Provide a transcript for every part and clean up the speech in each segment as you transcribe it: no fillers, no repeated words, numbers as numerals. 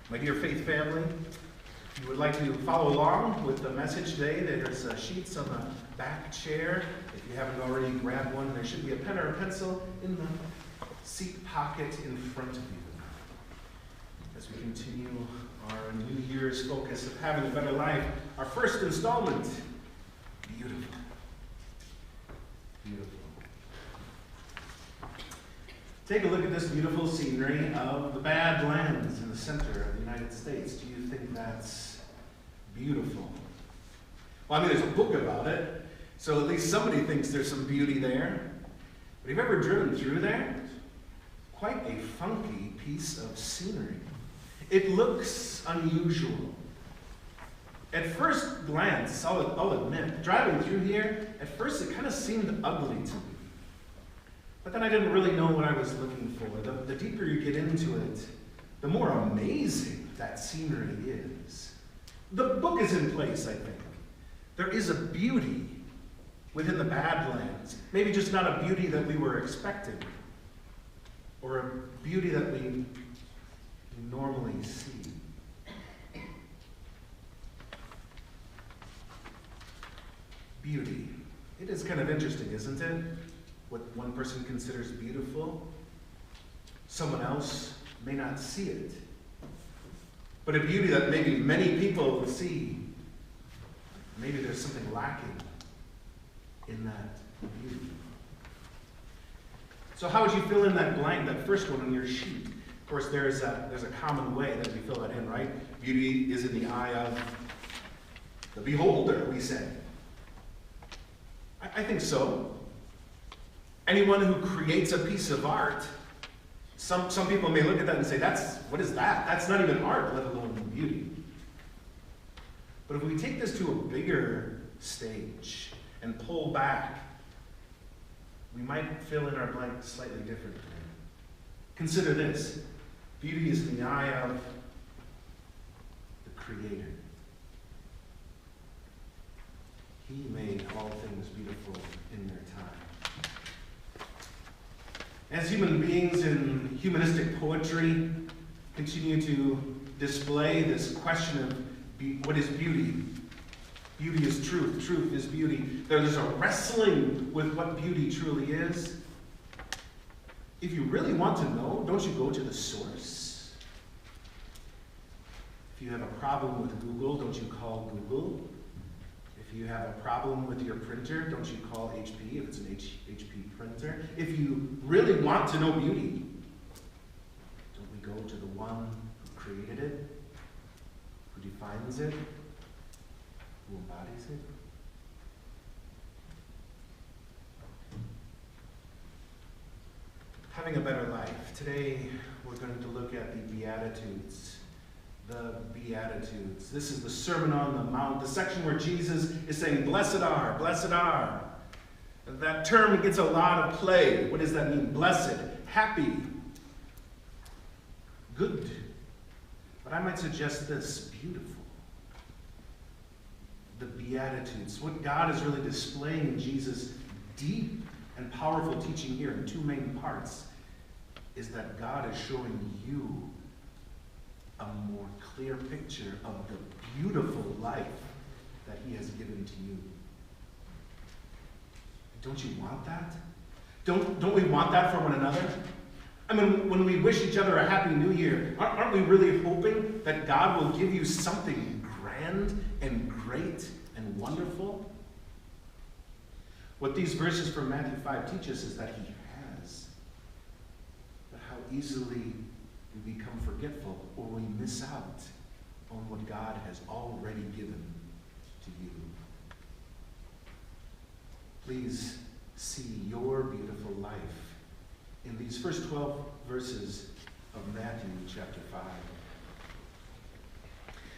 My dear faith family, if you would like to follow along with the message today, there's sheets on the back chair. If you haven't already grabbed one, there should be a pen or a pencil in the seat pocket in front of you. As we continue our New Year's focus of having a better life, our first installment, beautiful. Beautiful. Take a look at this beautiful scenery of the Badlands in the center of the United States. Do you think that's beautiful? Well, I mean, there's a book about it, so at least somebody thinks there's some beauty there. But have you ever driven through there? Quite a funky piece of scenery. It looks unusual. At first glance, I'll admit, driving through here, at first it kind of seemed ugly to me. But then I didn't really know what I was looking for. The deeper you get into it, the more amazing that scenery is. The book is in place, I think. There is a beauty within the Badlands. Maybe just not a beauty that we were expecting, or a beauty that we normally see. Beauty. It is kind of interesting, isn't it? What one person considers beautiful, someone else may not see it. But a beauty that maybe many people see, maybe there's something lacking in that beauty. So how would you fill in that blank, that first one on your sheet? Of course, there's a common way that we fill that in, right? Beauty is in the eye of the beholder, we say. I think so. Anyone who creates a piece of art, some people may look at that and say, what is that? That's not even art, let alone beauty. But if we take this to a bigger stage and pull back, we might fill in our blank slightly differently. Consider this. Beauty is in the eye of the Creator. He made all things beautiful in their time. As human beings in humanistic poetry continue to display this question of what is beauty? Beauty is truth. Truth is beauty. There's a wrestling with what beauty truly is. If you really want to know, don't you go to the source? If you have a problem with Google, don't you call Google? If you have a problem with your printer, don't you call HP if it's an HP printer? If you really want to know beauty, don't we go to the one who created it, who defines it, who embodies it? Having a better life. Today, we're going to look at the Beatitudes. The Beatitudes. This is the Sermon on the Mount, the section where Jesus is saying, blessed are, blessed are. That term gets a lot of play. What does that mean? Blessed, happy, good. But I might suggest this, beautiful. The Beatitudes. What God is really displaying in Jesus' deep and powerful teaching here in two main parts is that God is showing you a more clear picture of the beautiful life that He has given to you. Don't you want that? Don't we want that for one another? I mean, when we wish each other a Happy New Year, aren't we really hoping that God will give you something grand and great and wonderful? What these verses from Matthew 5 teach us is that He has. But how easily we become forgetful or we miss out on what God has already given to you. Please see your beautiful life in these first 12 verses of Matthew chapter 5.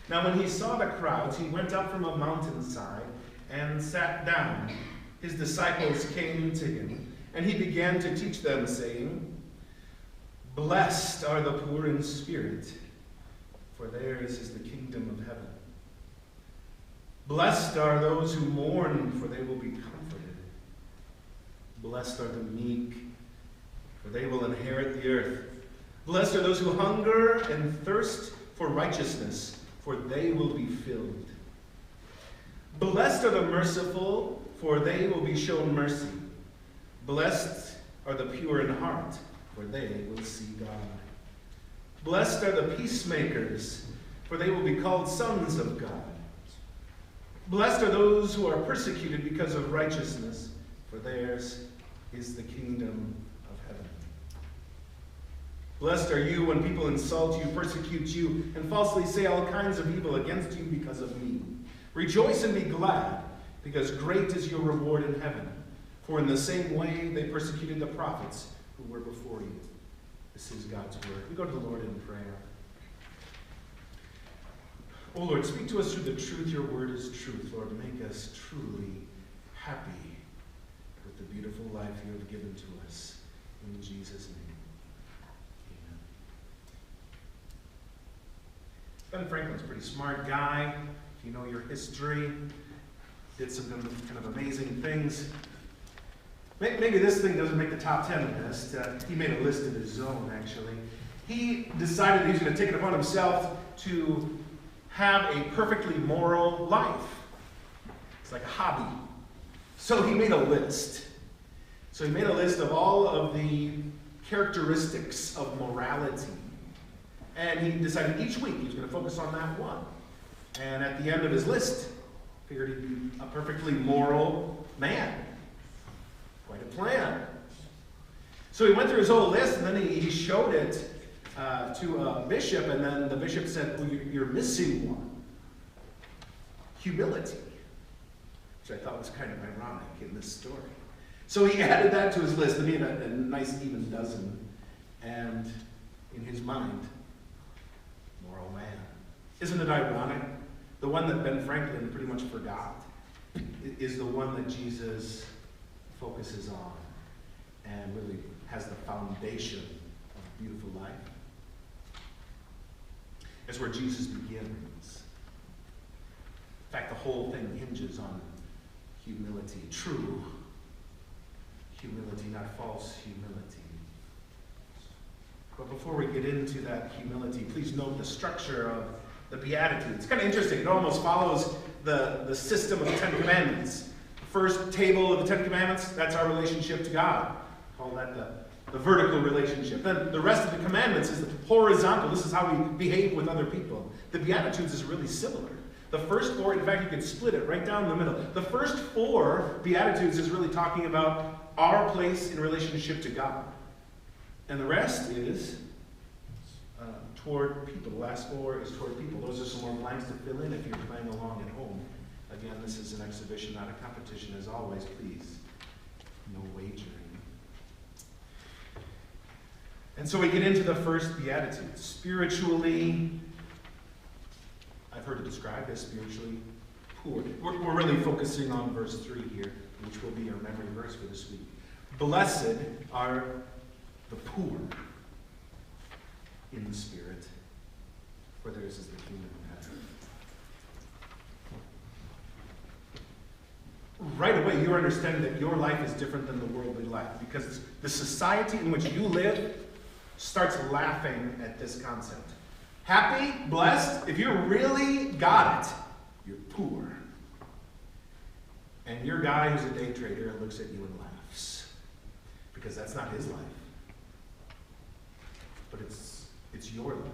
Now when He saw the crowds, He went up from a mountainside and sat down. His disciples came to Him, and He began to teach them, saying, blessed are the poor in spirit, for theirs is the kingdom of heaven. Blessed are those who mourn, for they will be comforted. Blessed are the meek, for they will inherit the earth. Blessed are those who hunger and thirst for righteousness, for they will be filled. Blessed are the merciful, for they will be shown mercy. Blessed are the pure in heart, for they will see God. Blessed are the peacemakers, for they will be called sons of God. Blessed are those who are persecuted because of righteousness, for theirs is the kingdom of heaven. Blessed are you when people insult you, persecute you, and falsely say all kinds of evil against you because of me. Rejoice and be glad, because great is your reward in heaven. For in the same way they persecuted the prophets who were before you. This is God's word. We go to the Lord in prayer. Oh Lord, speak to us through the truth. Your word is truth. Lord, make us truly happy with the beautiful life you have given to us. In Jesus' name, amen. Ben Franklin's a pretty smart guy. If you know your history, did some kind of amazing things. Maybe this thing doesn't make the top 10 list. He made a list of his own, actually. He decided he was going to take it upon himself to have a perfectly moral life. It's like a hobby. So he made a list. So he made a list of all of the characteristics of morality. And he decided each week he was going to focus on that one. And at the end of his list, figured he'd be a perfectly moral man. Quite a plan. So he went through his whole list, and then he showed it to a bishop, and then the bishop said, well, you're missing one. Humility. Which I thought was kind of ironic in this story. So he added that to his list, and he had a nice even dozen. And in his mind, moral man. Isn't it ironic? The one that Ben Franklin pretty much forgot is the one that Jesus focuses on and really has the foundation of a beautiful life. It's where Jesus begins. In fact, the whole thing hinges on humility, true humility, not false humility. But before we get into that humility, please note the structure of the Beatitudes. It's kind of interesting. It almost follows the system of the Ten Commandments. The first table of the Ten Commandments, that's our relationship to God. Call that the vertical relationship. Then the rest of the commandments is the horizontal. This is how we behave with other people. The Beatitudes is really similar. The first four, in fact, you could split it right down the middle. The first four Beatitudes is really talking about our place in relationship to God. And the rest is toward people. The last four is toward people. Those are some more blanks to fill in if you're playing along at home. Again, this is an exhibition, not a competition. As always, please, no wagering. And so we get into the first Beatitude. Spiritually, I've heard it described as spiritually poor. We're really focusing on verse 3 here, which will be our memory verse for this week. Blessed are the poor in the spirit, for theirs is the kingdom of heaven. Right away, you're understanding that your life is different than the worldly life, because the society in which you live starts laughing at this concept. Happy, blessed, if you really got it, you're poor. And your guy who's a day trader looks at you and laughs, because that's not his life. But it's your life.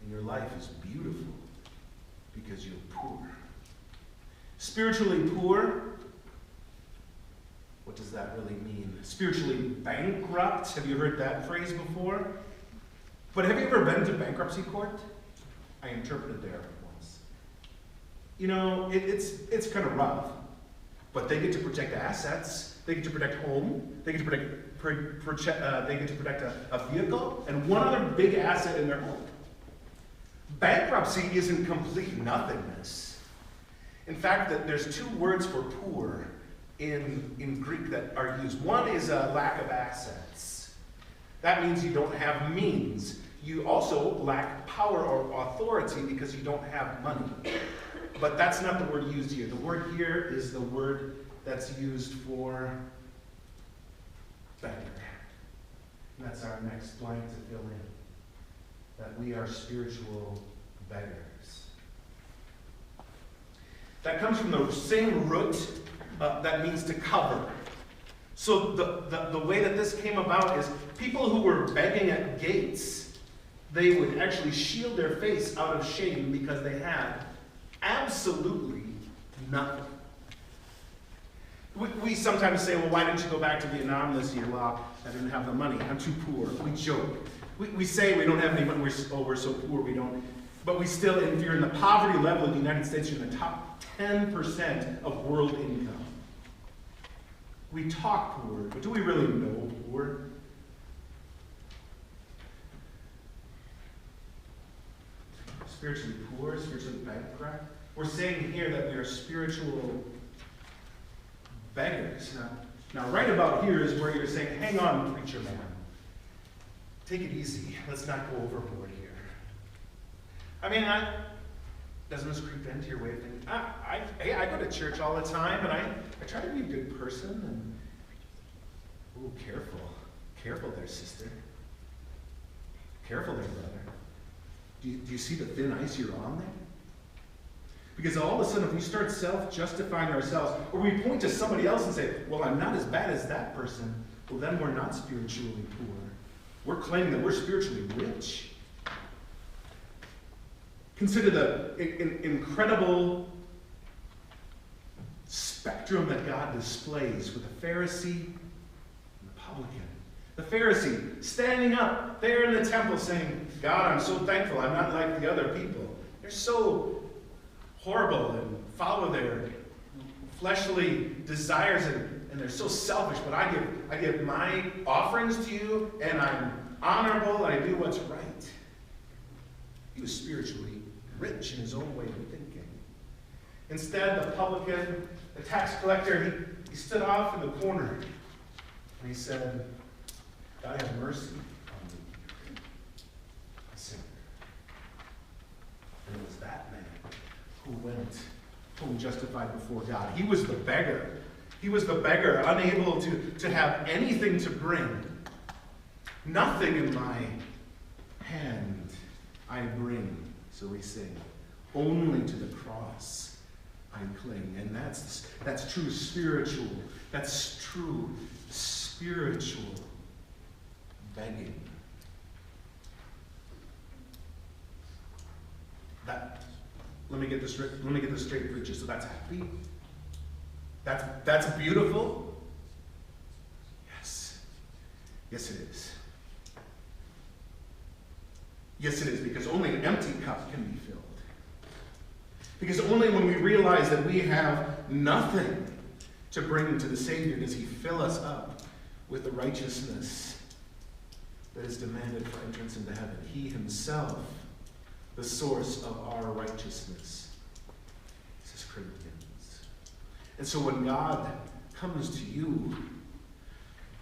And your life is beautiful because you're poor. Spiritually poor, what does that really mean? Spiritually bankrupt, have you heard that phrase before? But have you ever been to bankruptcy court? I interpreted there once. You know, it's kind of rough, but they get to protect assets, they get to protect home, they get to protect a vehicle, and one other big asset in their home. Bankruptcy isn't complete nothingness. In fact, there's two words for poor in Greek that are used. One is a lack of assets. That means you don't have means. You also lack power or authority because you don't have money. But that's not the word used here. The word here is the word that's used for beggar. And that's our next blank to fill in. that we are spiritual beggars. That comes from the same root that means to cover. So the way that this came about is people who were begging at gates, they would actually shield their face out of shame because they had absolutely nothing. We sometimes say, well, why didn't you go back to Vietnam this year? Well, I didn't have the money. I'm too poor. We joke. We say we don't have any money. We're so poor we don't. But we still, if you're in the poverty level of the United States, you're in the top 10% of world income. We talk poor, but do we really know poor? Spiritually poor, spiritually bankrupt. We're saying here that we are spiritual beggars. Now, right about here is where you're saying, hang on, preacher man. Take it easy. Let's not go overboard here. I mean, doesn't this creep into your way of thinking? I go to church all the time, and I try to be a good person. And ooh, careful there, sister. Careful there, brother. Do you see the thin ice you're on there? Because all of a sudden, if we start self-justifying ourselves, or we point to somebody else and say, well, I'm not as bad as that person, well, then we're not spiritually poor. We're claiming that we're spiritually rich. Consider the incredible spectrum that God displays with the Pharisee and the publican. The Pharisee standing up there in the temple saying, God, I'm so thankful I'm not like the other people. They're so horrible and follow their fleshly desires and they're so selfish, but I give my offerings to you and I'm honorable and I do what's right. He was spiritually rich in his own way of thinking. Instead, the publican, the tax collector, he stood off in the corner and he said, God have mercy on me, a sinner. And it was that man who went home justified before God. He was the beggar. He was the beggar, unable to have anything to bring. Nothing in my hand I bring, so we sing. Only to the cross I cling. And that's true spiritual. That's true spiritual begging. Let me get this straight, preacher. So that's happy? That's beautiful? Yes. Yes, it is. Yes, it is, because only an empty cup can be filled. Because only when we realize that we have nothing to bring to the Savior does He fill us up with the righteousness that is demanded for entrance into heaven. He Himself, the source of our righteousness, says Corinthians. And so when God comes to you,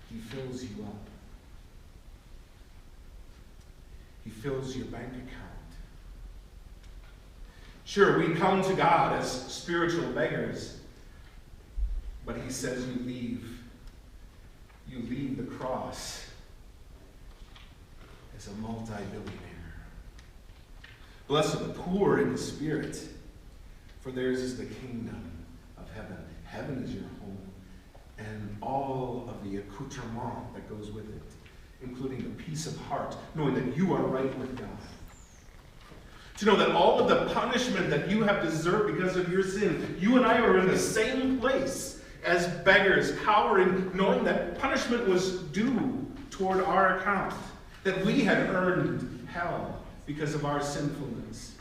He fills you up. He fills your bank account. Sure, we come to God as spiritual beggars, but He says you leave the cross as a multi-billionaire. Blessed are the poor in spirit, for theirs is the kingdom of heaven. Heaven is your home, and all of the accoutrement that goes with it, including the peace of heart, knowing that you are right with God. To know that all of the punishment that you have deserved because of your sin, you and I are in the same place as beggars, cowering, knowing that punishment was due toward our account, that we had earned hell because of our sinfulness.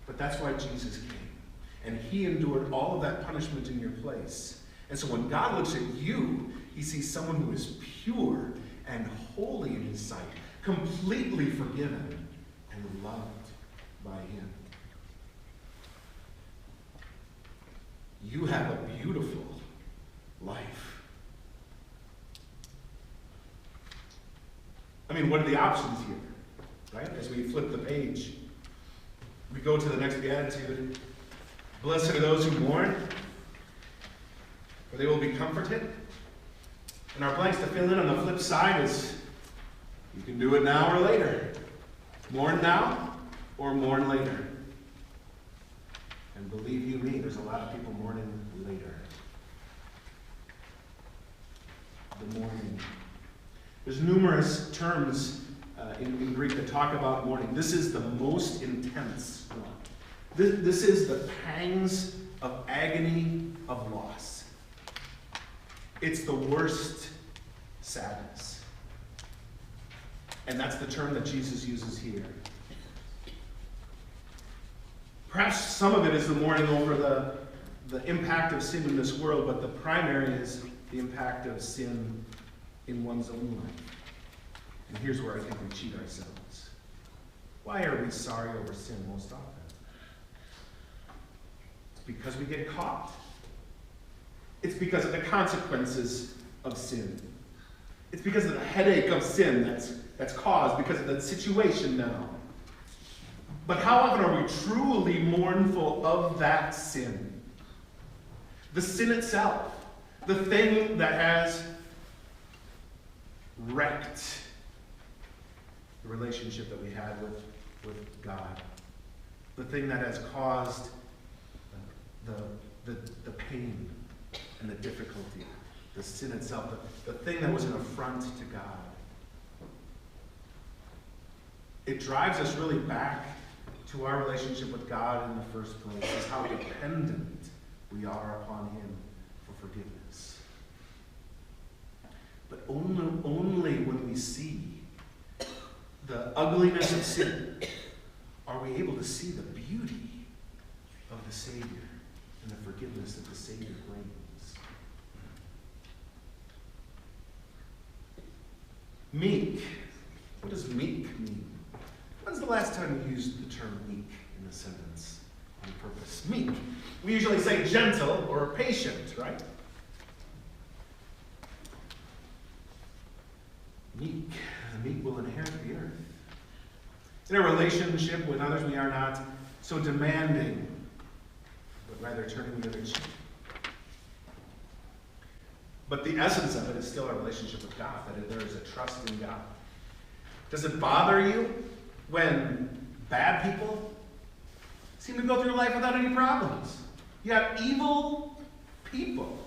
But that's why Jesus came. And He endured all of that punishment in your place. And so when God looks at you, He sees someone who is pure and holy in His sight, completely forgiven and loved by Him. You have a beautiful life. I mean, what are the options here? Right? As we flip the page, we go to the next beatitude. Blessed are those who mourn, for they will be comforted. And our blanks to fill in on the flip side is, you can do it now or later. Mourn now or mourn later. And believe you me, there's a lot of people mourning later. The mourning. There's numerous terms in Greek that talk about mourning. This is the most intense one. This is the pangs of agony of loss. It's the worst sadness. And that's the term that Jesus uses here. Perhaps some of it is the mourning over the impact of sin in this world, but the primary is the impact of sin in one's own life. And here's where I think we cheat ourselves. Why are we sorry over sin most often? It's because we get caught. It's because of the consequences of sin. It's because of the headache of sin that's caused because of the situation now. But how often are we truly mournful of that sin? The sin itself. The thing that has wrecked the relationship that we had with God. The thing that has caused the pain and the difficulty. The sin itself. The thing that was an affront to God. It drives us really back to our relationship with God in the first place. Is how dependent we are upon Him for forgiveness. But only when we see the ugliness of sin are we able to see the beauty of the Savior and the forgiveness that the Savior brings. Meek. What does meek mean? When's the last time you used the term meek in a sentence on purpose? Meek. We usually say gentle or patient, right? Meek. The meek will inherit the earth. In a relationship with others, we are not so demanding, but rather turning the other cheek. But the essence of it is still our relationship with God, that there is a trust in God. Does it bother you when bad people seem to go through life without any problems? You have evil people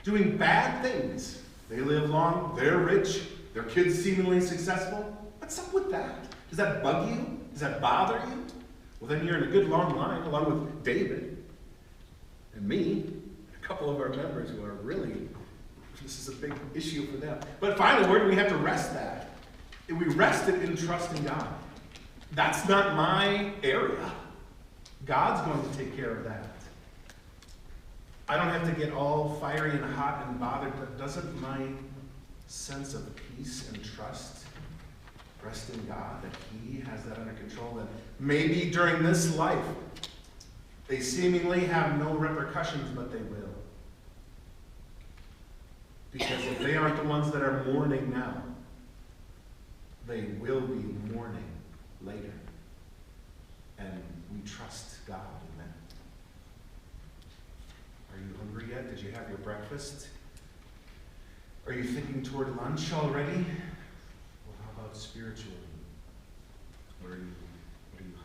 doing bad things. They live long, they're rich, their kids seemingly successful. What's up with that? Does that bug you? Does that bother you? Well, then you're in a good long line, along with David and me, a couple of our members who are really, this is a big issue for them. But finally, where do we have to rest that? We rest it in trusting God. That's not my area. God's going to take care of that. I don't have to get all fiery and hot and bothered, but doesn't my sense of peace and trust rest in God, that He has that under control, that maybe during this life they seemingly have no repercussions, but they will. Because if they aren't the ones that are mourning now, they will be mourning later. And we trust God in that. Are you hungry yet? Did you have your breakfast? Are you thinking toward lunch already? Well, how about spiritually? What are you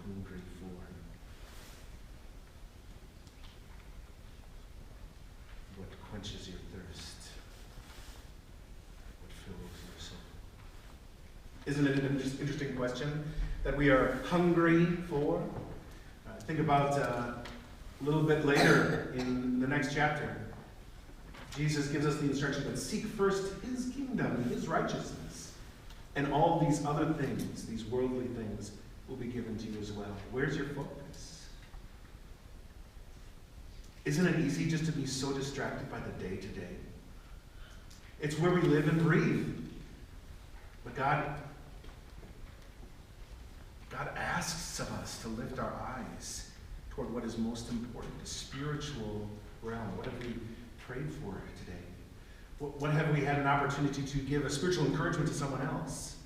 hungry for? What quenches your thirst? What fills your soul? Isn't it an interesting question that we are hungry for? Think about a little bit later in the next chapter. Jesus gives us the instruction that seek first His kingdom and His righteousness, and all these other things, these worldly things, will be given to you as well. Where's your focus? Isn't it easy just to be so distracted by the day-to-day? It's where we live and breathe. But God asks of us to lift our eyes toward what is most important, the spiritual realm. What have we prayed for today? What have we had an opportunity to give a spiritual encouragement to someone else?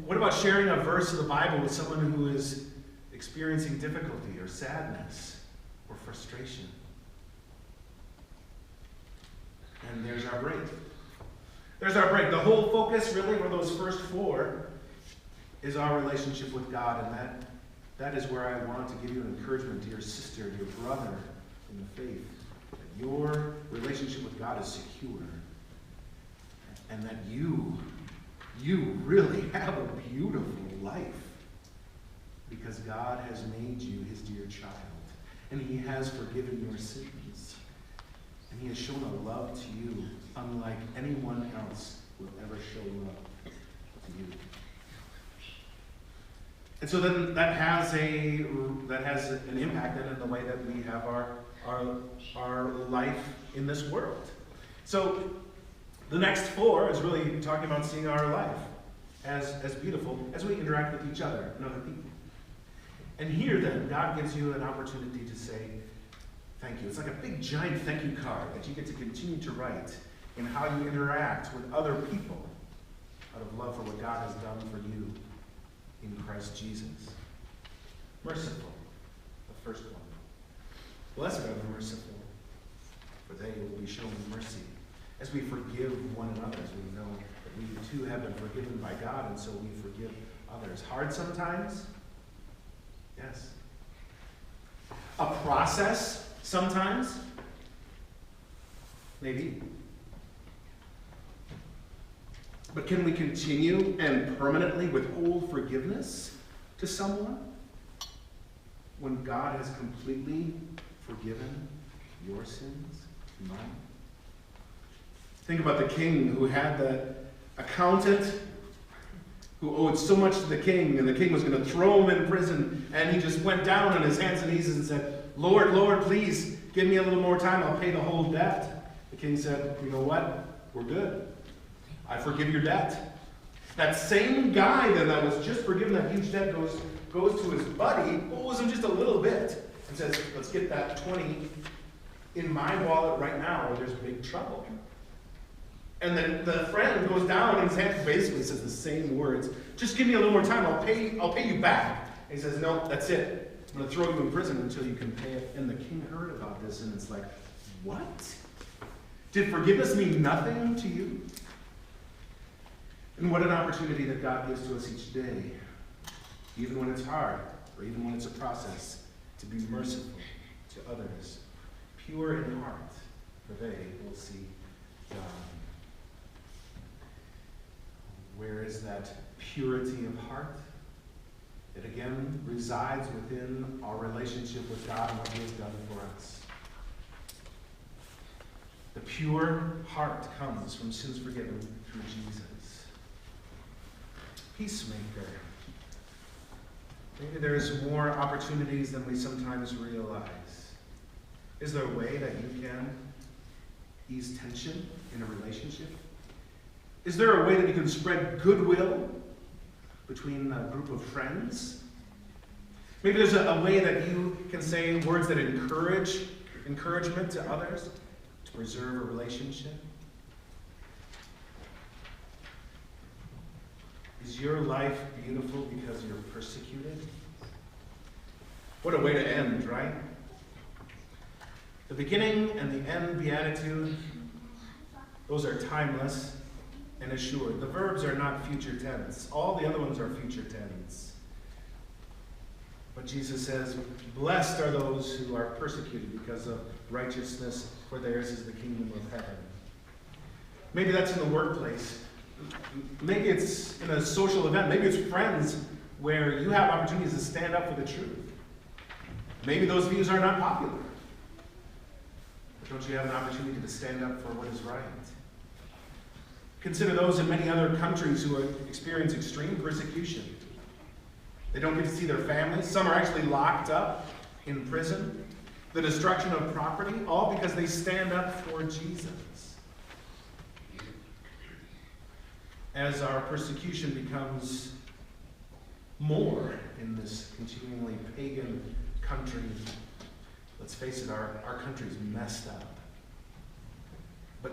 What about sharing a verse of the Bible with someone who is experiencing difficulty or sadness or frustration? And there's our break. There's our break. The whole focus really for those first four is our relationship with God, and that is where I want to give you an encouragement to your sister, to your brother in the faith, that your relationship with God is secure, and that you really have a beautiful life because God has made you his dear child, and he has forgiven your sins, and he has shown a love to you unlike anyone else will ever show love to you. And so then that has an impact then in the way that we have our life in this world. So the next 4 is really talking about seeing our life as beautiful as we interact with each other and other people. And here then, God gives you an opportunity to say thank you. It's like a big giant thank you card that you get to continue to write in how you interact with other people out of love for what God has done for you in Christ Jesus. Merciful, the first one. Blessed are the merciful, for they will be shown mercy. As we forgive one another, as we know that we too have been forgiven by God, and so we forgive others. Hard sometimes? Yes. A process sometimes? Maybe. But can we continue and permanently withhold forgiveness to someone when God has completely forgiven your sins and mine? Think about the king who had the accountant who owed so much to the king, and the king was going to throw him in prison, and he just went down on his hands and knees and said, Lord, Lord, please give me a little more time, I'll pay the whole debt. The king said, you know what? We're good. I forgive your debt. That same guy then that was just forgiven that huge debt goes to his buddy, owes him just a little bit, and says, let's get that 20 in my wallet right now or there's big trouble. And then the friend goes down and his hand basically says the same words. Just give me a little more time. I'll pay you back. And he says, no, that's it. I'm going to throw you in prison until you can pay it. And the king heard about this and it's like, what? Did forgiveness mean nothing to you? And what an opportunity that God gives to us each day, even when it's hard, or even when it's a process, to be merciful to others, pure in heart, for they will see God. Where is that purity of heart? It again resides within our relationship with God and what he has done for us. The pure heart comes from sins forgiven through Jesus. Peacemaker. Maybe there's more opportunities than we sometimes realize. Is there a way that you can ease tension in a relationship? Is there a way that you can spread goodwill between a group of friends? Maybe there's a way that you can say words that encouragement to others to preserve a relationship. Is your life beautiful because you're persecuted? What a way to end, right? The beginning and the end beatitude, those are timeless and assured. The verbs are not future tense. All the other ones are future tense. But Jesus says, blessed are those who are persecuted because of righteousness, for theirs is the kingdom of heaven. Maybe that's in the workplace. Maybe it's in a social event. Maybe it's friends where you have opportunities to stand up for the truth. Maybe those views are not popular. But don't you have an opportunity to stand up for what is right? Consider those in many other countries who experience extreme persecution. They don't get to see their families. Some are actually locked up in prison. The destruction of property, all because they stand up for Jesus. As our persecution becomes more in this continually pagan country, let's face it, our country's messed up. But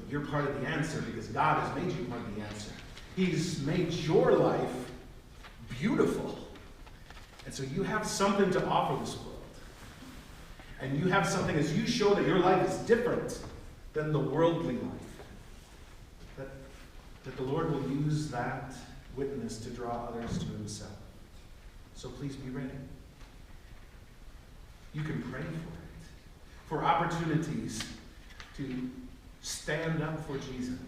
you're part of the answer because God has made you part of the answer. He's made your life beautiful. And so you have something to offer this world. And you have something as you show that your life is different than the worldly life. That the Lord will use that witness to draw others to himself. So please be ready. You can pray for it, for opportunities to stand up for Jesus,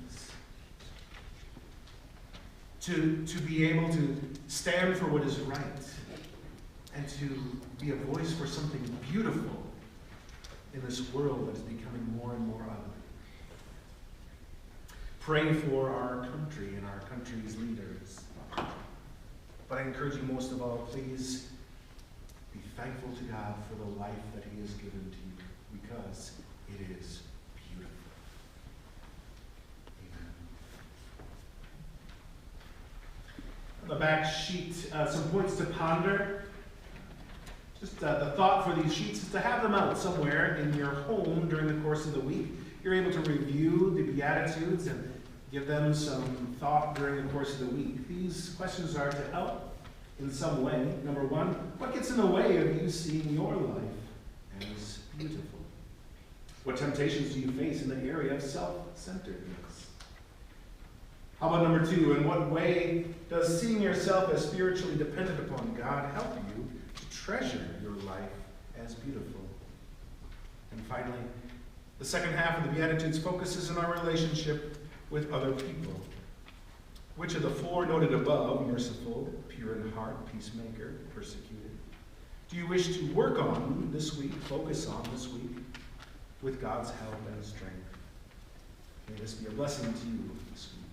to be able to stand for what is right, and to be a voice for something beautiful in this world that is becoming more and more ugly. Pray for our country and our country's leaders. But I encourage you most of all, please be thankful to God for the life that he has given to you, because it is beautiful. Amen. On the back sheet, some points to ponder. Just the thought for these sheets is to have them out somewhere in your home during the course of the week. You're able to review the Beatitudes and give them some thought during the course of the week. These questions are to help in some way. Number one, what gets in the way of you seeing your life as beautiful? What temptations do you face in the area of self-centeredness? How about number two, in what way does seeing yourself as spiritually dependent upon God help you to treasure your life as beautiful? And finally, the second half of the Beatitudes focuses on our relationship with other people. Which of the four noted above, merciful, pure in heart, peacemaker, persecuted, do you wish to work on this week, focus on this week, with God's help and strength? May this be a blessing to you this week.